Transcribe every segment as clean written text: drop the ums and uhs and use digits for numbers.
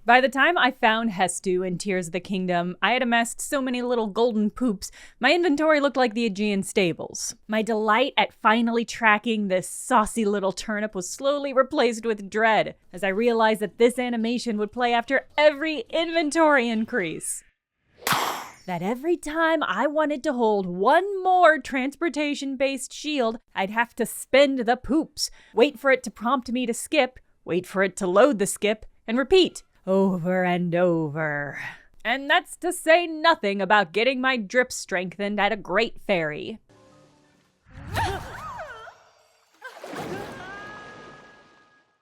By the time I found Hestu in Tears of the Kingdom, I had amassed so many little golden poops, my inventory looked like the Aegean stables. My delight at finally tracking this saucy little turnip was slowly replaced with dread, as I realized that this animation would play after every inventory increase. That every time I wanted to hold one more transportation-based shield, I'd have to spend the poops, wait for it to prompt me to skip, wait for it to load the skip, and repeat. Over and over. And that's to say nothing about getting my drip strengthened at a great ferry.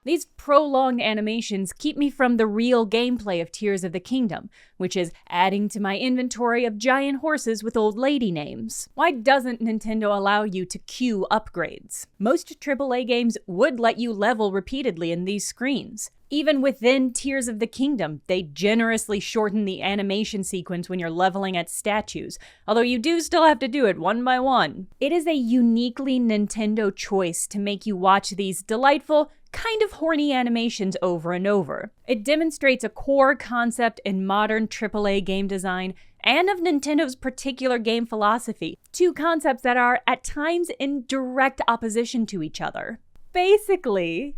These prolonged animations keep me from the real gameplay of Tears of the Kingdom, which is adding to my inventory of giant horses with old lady names. Why doesn't Nintendo allow you to queue upgrades? Most AAA games would let you level repeatedly in these screens. Even within Tears of the Kingdom, they generously shorten the animation sequence when you're leveling at statues, although you do still have to do it one by one. It is a uniquely Nintendo choice to make you watch these delightful, kind of horny animations over and over. It demonstrates a core concept in modern AAA game design and of Nintendo's particular game philosophy, two concepts that are, at times, in direct opposition to each other. Basically,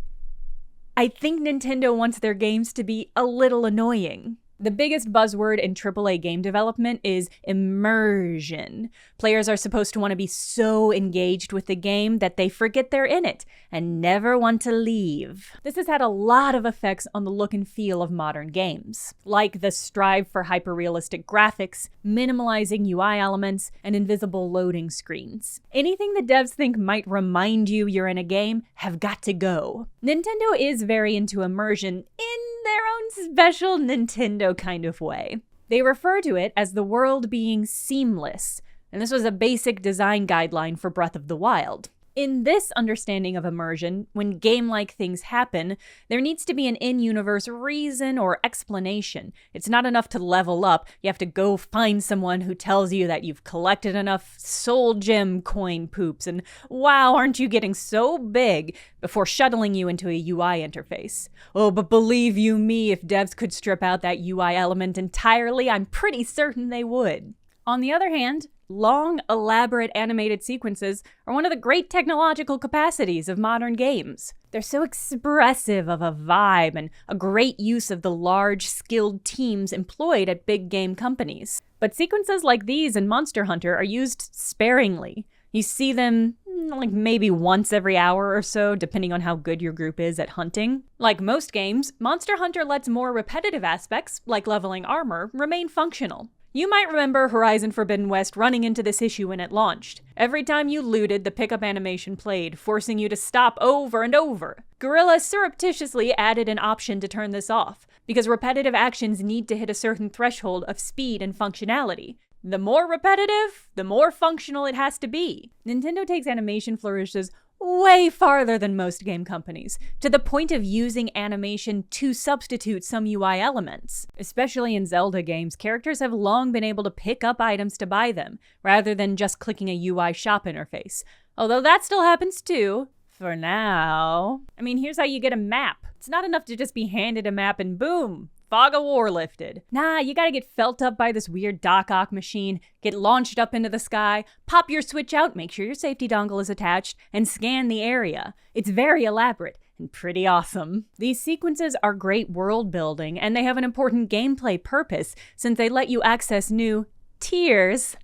I think Nintendo wants their games to be a little annoying. The biggest buzzword in AAA game development is immersion. Players are supposed to want to be so engaged with the game that they forget they're in it and never want to leave. This has had a lot of effects on the look and feel of modern games, like the strive for hyper-realistic graphics, minimalizing UI elements, and invisible loading screens. Anything the devs think might remind you you're in a game have got to go. Nintendo is very into immersion in their own special Nintendo kind of way. They refer to it as the world being seamless, and this was a basic design guideline for Breath of the Wild. In this understanding of immersion, when game-like things happen, there needs to be an in-universe reason or explanation. It's not enough to level up, you have to go find someone who tells you that you've collected enough soul gem coin poops and wow, aren't you getting so big, before shuttling you into a UI interface. Oh, but believe you me, if devs could strip out that UI element entirely, I'm pretty certain they would. On the other hand, long, elaborate animated sequences are one of the great technological capacities of modern games. They're so expressive of a vibe and a great use of the large, skilled teams employed at big game companies. But sequences like these in Monster Hunter are used sparingly. You see them like maybe once every hour or so, depending on how good your group is at hunting. Like most games, Monster Hunter lets more repetitive aspects, like leveling armor, remain functional. You might remember Horizon Forbidden West running into this issue when it launched. Every time you looted, the pickup animation played, forcing you to stop over and over. Guerrilla surreptitiously added an option to turn this off, because repetitive actions need to hit a certain threshold of speed and functionality. The more repetitive, the more functional it has to be. Nintendo takes animation flourishes way farther than most game companies, to the point of using animation to substitute some UI elements. Especially in Zelda games, characters have long been able to pick up items to buy them, rather than just clicking a UI shop interface. Although that still happens too, for now. I mean, here's how you get a map. It's not enough to just be handed a map and boom, fog of war lifted. Nah, you gotta get felt up by this weird Doc-Ock machine, get launched up into the sky, pop your Switch out, make sure your safety dongle is attached, and scan the area. It's very elaborate and pretty awesome. These sequences are great world building, and they have an important gameplay purpose since they let you access new tiers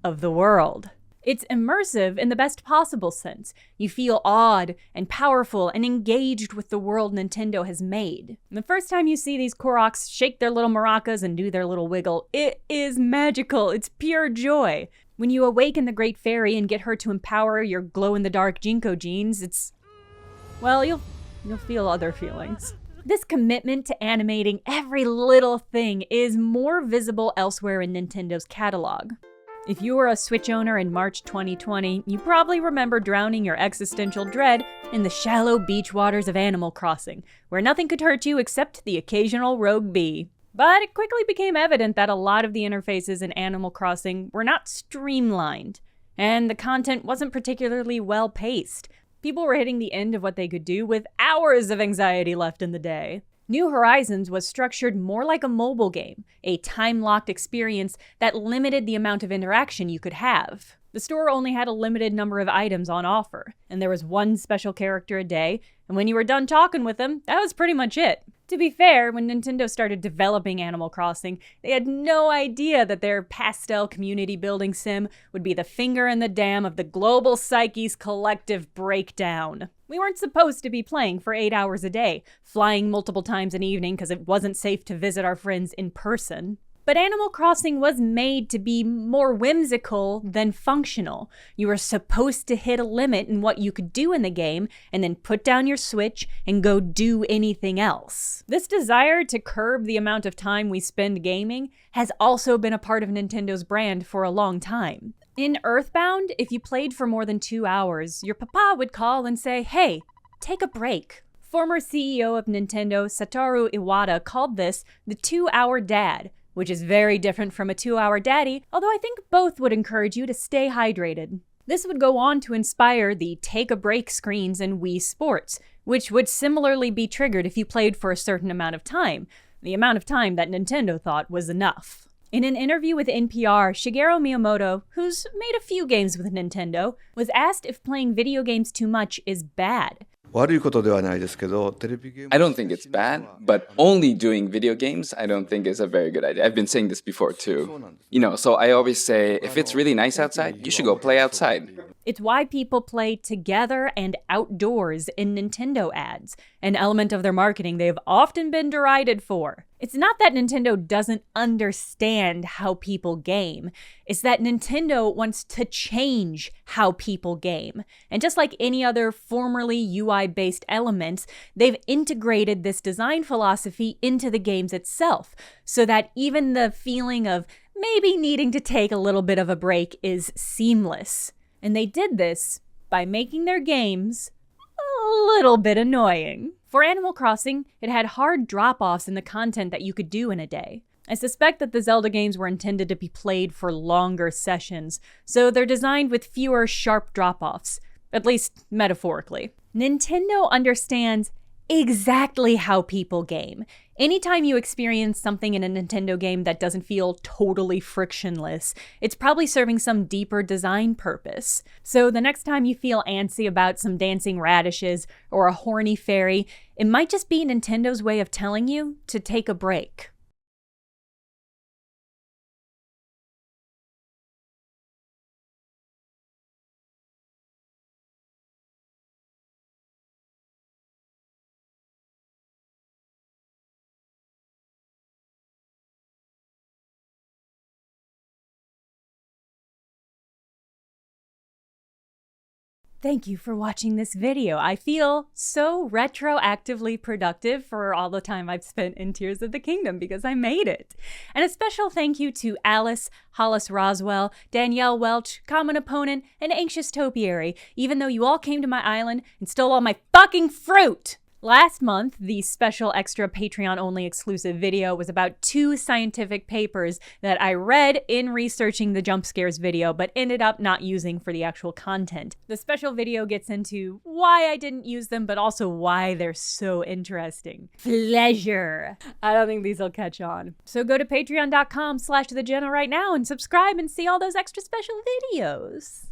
of the world. It's immersive in the best possible sense. You feel awed and powerful and engaged with the world Nintendo has made. And the first time you see these Koroks shake their little maracas and do their little wiggle, it is magical. It's pure joy. When you awaken the Great Fairy and get her to empower your glow-in-the-dark Jinko jeans, it's... well, you'll feel other feelings. This commitment to animating every little thing is more visible elsewhere in Nintendo's catalog. If you were a Switch owner in March 2020, you probably remember drowning your existential dread in the shallow beach waters of Animal Crossing, where nothing could hurt you except the occasional rogue bee. But it quickly became evident that a lot of the interfaces in Animal Crossing were not streamlined, and the content wasn't particularly well paced. People were hitting the end of what they could do with hours of anxiety left in the day. New Horizons was structured more like a mobile game, a time-locked experience that limited the amount of interaction you could have. The store only had a limited number of items on offer, and there was one special character a day, and when you were done talking with them, that was pretty much it. To be fair, when Nintendo started developing Animal Crossing, they had no idea that their pastel community building sim would be the finger in the dam of the global psyche's collective breakdown. We weren't supposed to be playing for 8 hours a day, flying multiple times an evening because it wasn't safe to visit our friends in person. But Animal Crossing was made to be more whimsical than functional. You were supposed to hit a limit in what you could do in the game, and then put down your Switch and go do anything else. This desire to curb the amount of time we spend gaming has also been a part of Nintendo's brand for a long time. In Earthbound, if you played for more than 2 hours, your papa would call and say, "Hey, take a break." Former CEO of Nintendo, Satoru Iwata, called this the 2-hour dad, which is very different from a 2-hour daddy, although I think both would encourage you to stay hydrated. This would go on to inspire the take-a-break screens in Wii Sports, which would similarly be triggered if you played for a certain amount of time, the amount of time that Nintendo thought was enough. In an interview with NPR, Shigeru Miyamoto, who's made a few games with Nintendo, was asked if playing video games too much is bad. I don't think it's bad, but only doing video games I don't think is a very good idea. I've been saying this before too. So I always say, if it's really nice outside, you should go play outside. It's why people play together and outdoors in Nintendo ads, an element of their marketing they have often been derided for. It's not that Nintendo doesn't understand how people game. It's that Nintendo wants to change how people game. And just like any other formerly UI-based elements, they've integrated this design philosophy into the games itself, so that even the feeling of maybe needing to take a little bit of a break is seamless. And they did this by making their games a little bit annoying. For Animal Crossing, it had hard drop-offs in the content that you could do in a day. I suspect that the Zelda games were intended to be played for longer sessions, so they're designed with fewer sharp drop-offs, at least metaphorically. Nintendo understands exactly how people game. Anytime you experience something in a Nintendo game that doesn't feel totally frictionless, it's probably serving some deeper design purpose. So the next time you feel antsy about some dancing radishes or a horny fairy, it might just be Nintendo's way of telling you to take a break. Thank you for watching this video. I feel so retroactively productive for all the time I've spent in Tears of the Kingdom because I made it. And a special thank you to Alice, Hollis Roswell, Danielle Welch, Common Opponent, and Anxious Topiary, even though you all came to my island and stole all my fucking fruit! Last month, the special extra Patreon-only exclusive video was about 2 scientific papers that I read in researching the jump scares video, but ended up not using for the actual content. The special video gets into why I didn't use them, but also why they're so interesting. Pleasure. I don't think these will catch on. So go to patreon.com/thejenna right now and subscribe and see all those extra special videos.